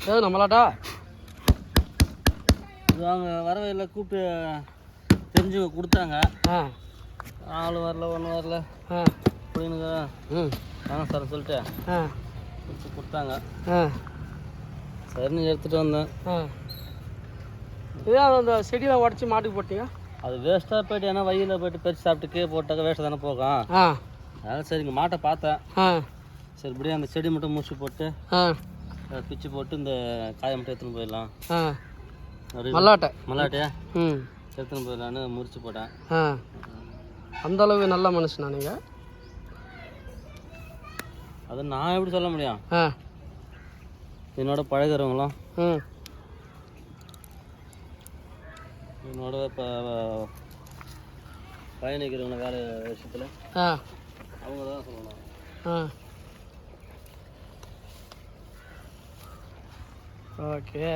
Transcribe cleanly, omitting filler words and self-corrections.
ஏதோ நம்மளாட்டா அவங்க வர வயலில் கூப்பிட்டு தெரிஞ்சவங்க கொடுத்தாங்க. ஆள் வரல ஒன்றும் வரல அப்படின்னு வாங்க சார் சொல்லிட்டு கொடுத்தாங்க. சரின்னு எடுத்துகிட்டு வந்தேன். இதே அந்த செடியெலாம் உடச்சி மாட்டுக்கு போட்டீங்க? அது வேஸ்ட்டாக போய்ட்டு ஏன்னா வயலில் போய்ட்டு பறித்து சாப்பிட்டு கீழே போட்டாக்க வேஸ்ட்டாக தானே போகும். அதனால் சரி இங்கே மாட்டை பார்த்தேன். சரி இப்படியே அந்த செடி மட்டும் மூச்சு போட்டு பிச்சு போட்டு இந்த காயை மட்டும் எடுத்துன்னு போயிடலாம். மல்லாட்டையா எடுத்துன்னு போயிடலான்னு முறிச்சு போட்டேன். அந்த அளவு நல்ல மனுஷனா நீங்கள்? அதை நான் எப்படி சொல்ல முடியும்? என்னோட பழகிறவங்களாம் என்னோட இப்போ பயணிக்கிறவங்க வேறு விஷயத்தில் அவங்க தான் சொல்லணும். ஓகே.